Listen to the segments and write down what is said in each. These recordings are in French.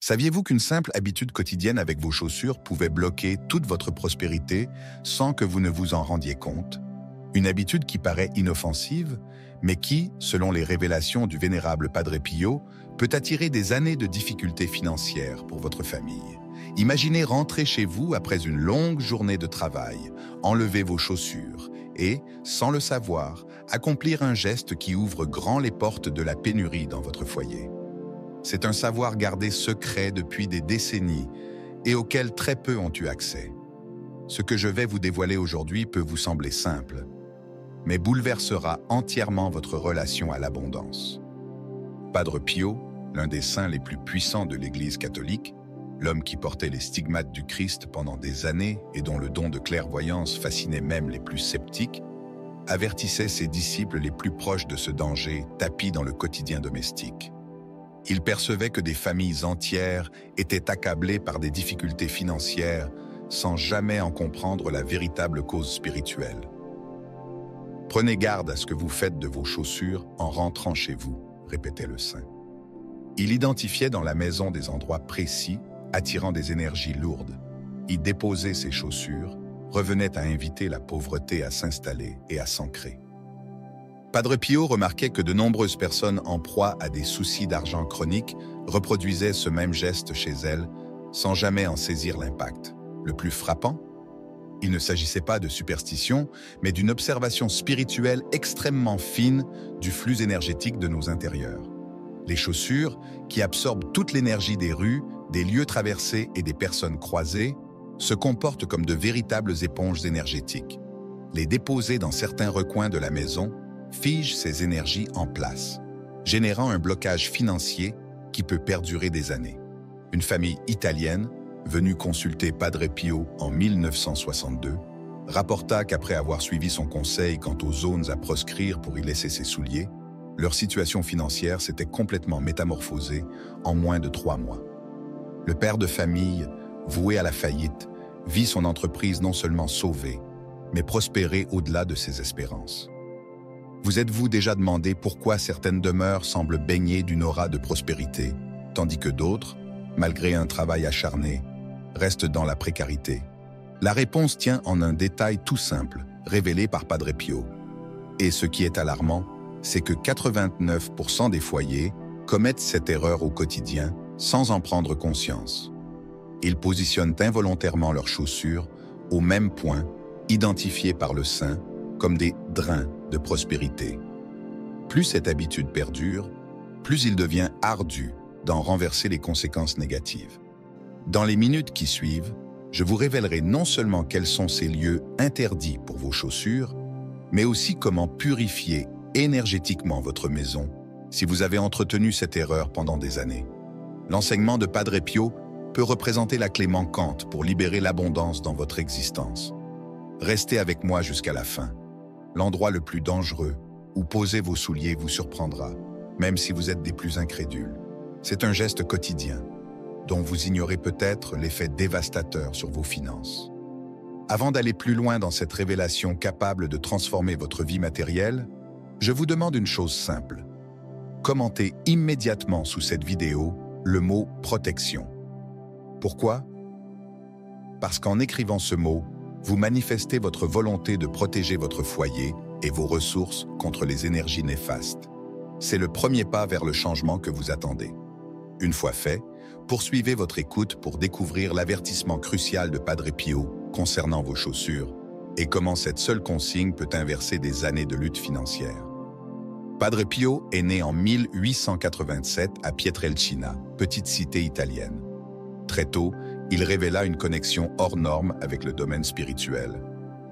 Saviez-vous qu'une simple habitude quotidienne avec vos chaussures pouvait bloquer toute votre prospérité sans que vous ne vous en rendiez compte? Une habitude qui paraît inoffensive, mais qui, selon les révélations du vénérable Padre Pio, peut attirer des années de difficultés financières pour votre famille. Imaginez rentrer chez vous après une longue journée de travail, enlever vos chaussures et, sans le savoir, accomplir un geste qui ouvre grand les portes de la pénurie dans votre foyer. C'est un savoir gardé secret depuis des décennies et auquel très peu ont eu accès. Ce que je vais vous dévoiler aujourd'hui peut vous sembler simple, mais bouleversera entièrement votre relation à l'abondance. Padre Pio, l'un des saints les plus puissants de l'Église catholique, l'homme qui portait les stigmates du Christ pendant des années et dont le don de clairvoyance fascinait même les plus sceptiques, avertissait ses disciples les plus proches de ce danger tapi dans le quotidien domestique. Il percevait que des familles entières étaient accablées par des difficultés financières sans jamais en comprendre la véritable cause spirituelle. Prenez garde à ce que vous faites de vos chaussures en rentrant chez vous, répétait le saint. Il identifiait dans la maison des endroits précis, attirant des énergies lourdes. Y déposer ses chaussures revenait à inviter la pauvreté à s'installer et à s'ancrer. Padre Pio remarquait que de nombreuses personnes en proie à des soucis d'argent chroniques reproduisaient ce même geste chez elles sans jamais en saisir l'impact. Le plus frappant, il ne s'agissait pas de superstition, mais d'une observation spirituelle extrêmement fine du flux énergétique de nos intérieurs. Les chaussures, qui absorbent toute l'énergie des rues, des lieux traversés et des personnes croisées, se comportent comme de véritables éponges énergétiques. Les déposer dans certains recoins de la maison fige ces énergies en place, générant un blocage financier qui peut perdurer des années. Une famille italienne, venue consulter Padre Pio en 1962, rapporta qu'après avoir suivi son conseil quant aux zones à proscrire pour y laisser ses souliers, leur situation financière s'était complètement métamorphosée en moins de 3 mois. Le père de famille, voué à la faillite, vit son entreprise non seulement sauvée, mais prospérer au-delà de ses espérances. Vous êtes-vous déjà demandé pourquoi certaines demeures semblent baignées d'une aura de prospérité, tandis que d'autres, malgré un travail acharné, restent dans la précarité? La réponse tient en un détail tout simple, révélé par Padre Pio. Et ce qui est alarmant, c'est que 89% des foyers commettent cette erreur au quotidien sans en prendre conscience. Ils positionnent involontairement leurs chaussures au même point, identifiés par le saint comme des drains de prospérité. Plus cette habitude perdure, plus il devient ardu d'en renverser les conséquences négatives. Dans les minutes qui suivent, je vous révélerai non seulement quels sont ces lieux interdits pour vos chaussures, mais aussi comment purifier énergétiquement votre maison si vous avez entretenu cette erreur pendant des années. L'enseignement de Padre Pio peut représenter la clé manquante pour libérer l'abondance dans votre existence. Restez avec moi jusqu'à la fin. L'endroit le plus dangereux où poser vos souliers vous surprendra, même si vous êtes des plus incrédules. C'est un geste quotidien, dont vous ignorez peut-être l'effet dévastateur sur vos finances. Avant d'aller plus loin dans cette révélation capable de transformer votre vie matérielle, je vous demande une chose simple. Commentez immédiatement sous cette vidéo le mot « protection ». Pourquoi? Parce qu'en écrivant ce mot, vous manifestez votre volonté de protéger votre foyer et vos ressources contre les énergies néfastes. C'est le premier pas vers le changement que vous attendez. Une fois fait, poursuivez votre écoute pour découvrir l'avertissement crucial de Padre Pio concernant vos chaussures et comment cette seule consigne peut inverser des années de lutte financière. Padre Pio est né en 1887 à Pietrelcina, petite cité italienne. Très tôt, il révéla une connexion hors norme avec le domaine spirituel.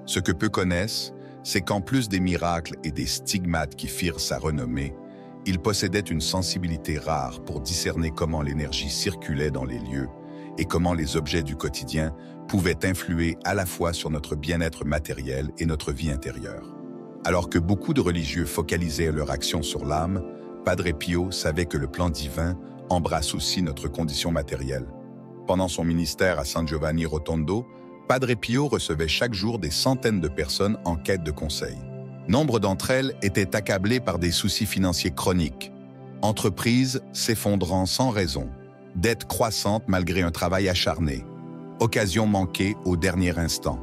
Ce que peu connaissent, c'est qu'en plus des miracles et des stigmates qui firent sa renommée, il possédait une sensibilité rare pour discerner comment l'énergie circulait dans les lieux et comment les objets du quotidien pouvaient influer à la fois sur notre bien-être matériel et notre vie intérieure. Alors que beaucoup de religieux focalisaient leur action sur l'âme, Padre Pio savait que le plan divin embrasse aussi notre condition matérielle. Pendant son ministère à San Giovanni Rotondo, Padre Pio recevait chaque jour des centaines de personnes en quête de conseils. Nombre d'entre elles étaient accablées par des soucis financiers chroniques, entreprises s'effondrant sans raison, dette croissante malgré un travail acharné, occasion manquée au dernier instant.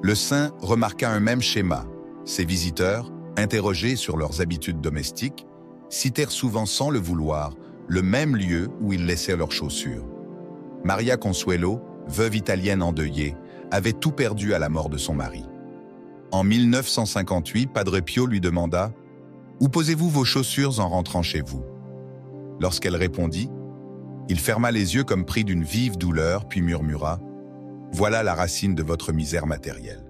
Le saint remarqua un même schéma. Ses visiteurs, interrogés sur leurs habitudes domestiques, citèrent souvent sans le vouloir le même lieu où ils laissaient leurs chaussures. Maria Consuelo, veuve italienne endeuillée, avait tout perdu à la mort de son mari. En 1958, Padre Pio lui demanda « Où posez-vous vos chaussures en rentrant chez vous ?» Lorsqu'elle répondit, il ferma les yeux comme pris d'une vive douleur, puis murmura « Voilà la racine de votre misère matérielle.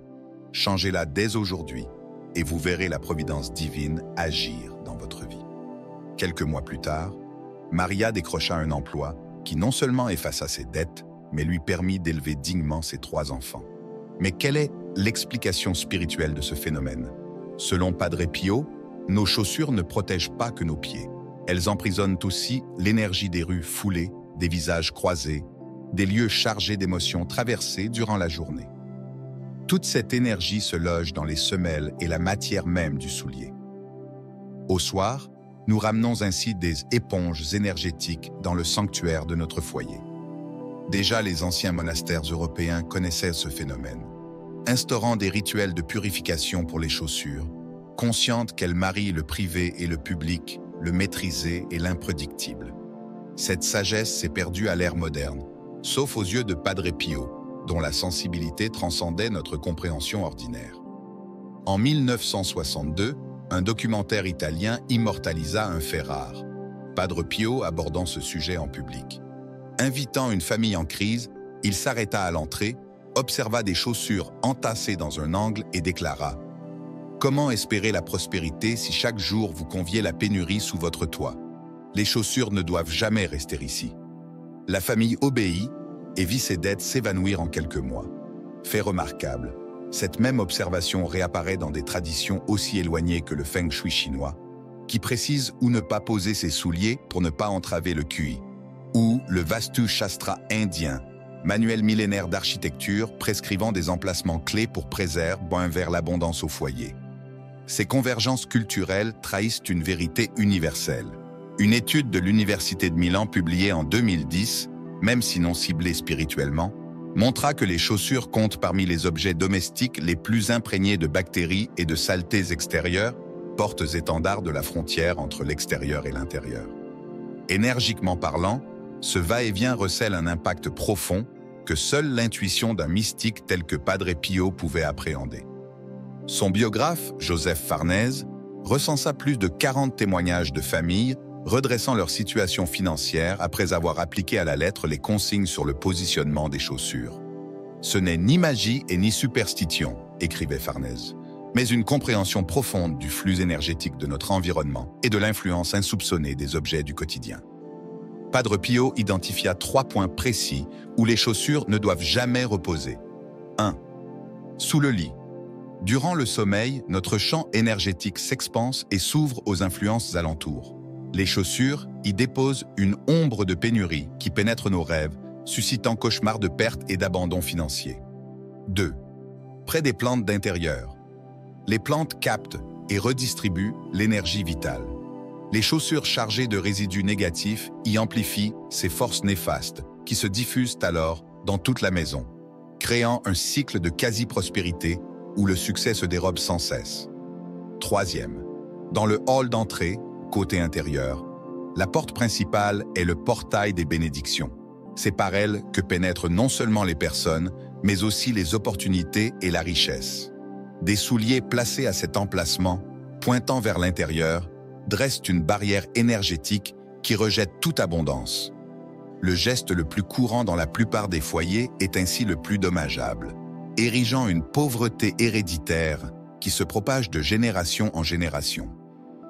Changez-la dès aujourd'hui et vous verrez la providence divine agir dans votre vie. » Quelques mois plus tard, Maria décrocha un emploi qui non seulement effaça ses dettes, mais lui permit d'élever dignement ses 3 enfants. Mais quelle est l'explication spirituelle de ce phénomène? Selon Padre Pio, nos chaussures ne protègent pas que nos pieds. Elles emprisonnent aussi l'énergie des rues foulées, des visages croisés, des lieux chargés d'émotions traversées durant la journée. Toute cette énergie se loge dans les semelles et la matière même du soulier. Au soir, nous ramenons ainsi des éponges énergétiques dans le sanctuaire de notre foyer. Déjà, les anciens monastères européens connaissaient ce phénomène, instaurant des rituels de purification pour les chaussures, conscientes qu'elles marient le privé et le public, le maîtrisé et l'imprédictible. Cette sagesse s'est perdue à l'ère moderne, sauf aux yeux de Padre Pio, dont la sensibilité transcendait notre compréhension ordinaire. En 1962, un documentaire italien immortalisa un fait rare, Padre Pio abordant ce sujet en public. Invitant une famille en crise, il s'arrêta à l'entrée, observa des chaussures entassées dans un angle et déclara « Comment espérer la prospérité si chaque jour vous conviez la pénurie sous votre toit? Les chaussures ne doivent jamais rester ici. » La famille obéit et vit ses dettes s'évanouir en quelques mois. Fait remarquable, cette même observation réapparaît dans des traditions aussi éloignées que le feng shui chinois, qui précise où ne pas poser ses souliers pour ne pas entraver le QI, ou le Vastu Shastra indien, manuel millénaire d'architecture prescrivant des emplacements clés pour préserver vers l'abondance au foyer. Ces convergences culturelles trahissent une vérité universelle. Une étude de l'Université de Milan publiée en 2010, même si non ciblée spirituellement, montra que les chaussures comptent parmi les objets domestiques les plus imprégnés de bactéries et de saletés extérieures, portes-étendards de la frontière entre l'extérieur et l'intérieur. Énergiquement parlant, ce va-et-vient recèle un impact profond que seule l'intuition d'un mystique tel que Padre Pio pouvait appréhender. Son biographe, Joseph Farnèse, recensa plus de 40 témoignages de familles redressant leur situation financière après avoir appliqué à la lettre les consignes sur le positionnement des chaussures. Ce n'est ni magie et ni superstition, écrivait Farnèse, mais une compréhension profonde du flux énergétique de notre environnement et de l'influence insoupçonnée des objets du quotidien. Padre Pio identifia 3 points précis où les chaussures ne doivent jamais reposer. 1. Sous le lit. Durant le sommeil, notre champ énergétique s'expanse et s'ouvre aux influences alentours. Les chaussures y déposent une ombre de pénurie qui pénètre nos rêves, suscitant cauchemars de perte et d'abandon financier. 2. Près des plantes d'intérieur. Les plantes captent et redistribuent l'énergie vitale. Les chaussures chargées de résidus négatifs y amplifient ces forces néfastes qui se diffusent alors dans toute la maison, créant un cycle de quasi-prospérité où le succès se dérobe sans cesse. 3e. Dans le hall d'entrée, côté intérieur, la porte principale est le portail des bénédictions. C'est par elle que pénètrent non seulement les personnes, mais aussi les opportunités et la richesse. Des souliers placés à cet emplacement, pointant vers l'intérieur, dressent une barrière énergétique qui rejette toute abondance. Le geste le plus courant dans la plupart des foyers est ainsi le plus dommageable, érigeant une pauvreté héréditaire qui se propage de génération en génération.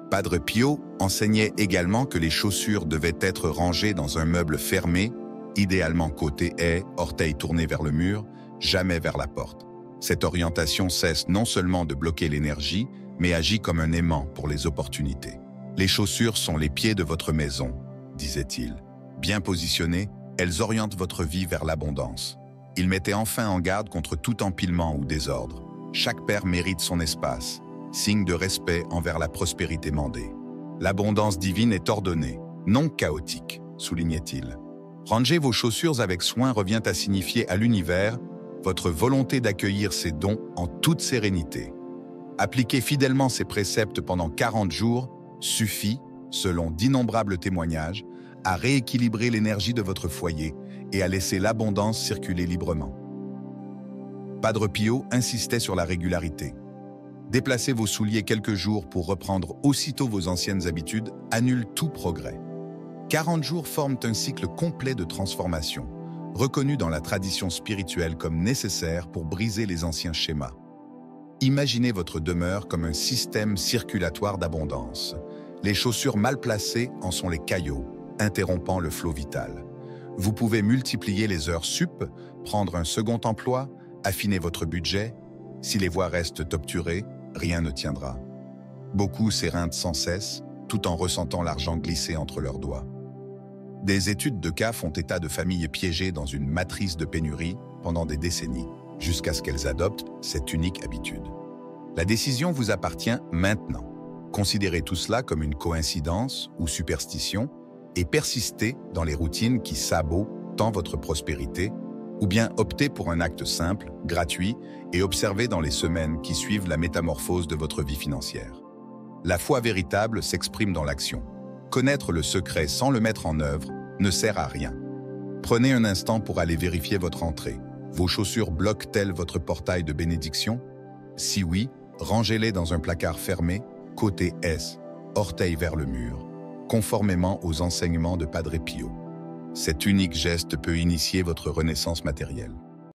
Padre Pio enseignait également que les chaussures devaient être rangées dans un meuble fermé, idéalement côté haie, orteils tournés vers le mur, jamais vers la porte. Cette orientation cesse non seulement de bloquer l'énergie, mais agit comme un aimant pour les opportunités. Les chaussures sont les pieds de votre maison, disait-il. Bien positionnées, elles orientent votre vie vers l'abondance. Il mettait enfin en garde contre tout empilement ou désordre. Chaque paire mérite son espace, signe de respect envers la prospérité mandée. L'abondance divine est ordonnée, non chaotique, soulignait-il. Ranger vos chaussures avec soin revient à signifier à l'univers votre volonté d'accueillir ces dons en toute sérénité. Appliquer fidèlement ces préceptes pendant 40 jours suffit, selon d'innombrables témoignages, à rééquilibrer l'énergie de votre foyer et à laisser l'abondance circuler librement. Padre Pio insistait sur la régularité. Déplacer vos souliers quelques jours pour reprendre aussitôt vos anciennes habitudes annule tout progrès. 40 jours forment un cycle complet de transformation, reconnu dans la tradition spirituelle comme nécessaire pour briser les anciens schémas. Imaginez votre demeure comme un système circulatoire d'abondance. Les chaussures mal placées en sont les caillots, interrompant le flot vital. Vous pouvez multiplier les heures sup, prendre un second emploi, affiner votre budget. Si les voies restent obturées, rien ne tiendra. Beaucoup s'éreintent sans cesse, tout en ressentant l'argent glisser entre leurs doigts. Des études de cas font état de familles piégées dans une matrice de pénurie pendant des décennies, jusqu'à ce qu'elles adoptent cette unique habitude. La décision vous appartient maintenant. Considérez tout cela comme une coïncidence ou superstition et persistez dans les routines qui sabotent tant votre prospérité, ou bien optez pour un acte simple, gratuit et observez dans les semaines qui suivent la métamorphose de votre vie financière. La foi véritable s'exprime dans l'action. Connaître le secret sans le mettre en œuvre ne sert à rien. Prenez un instant pour aller vérifier votre entrée. Vos chaussures bloquent-elles votre portail de bénédiction? Si oui, rangez-les dans un placard fermé, côté S, orteil vers le mur, conformément aux enseignements de Padre Pio. Cet unique geste peut initier votre renaissance matérielle.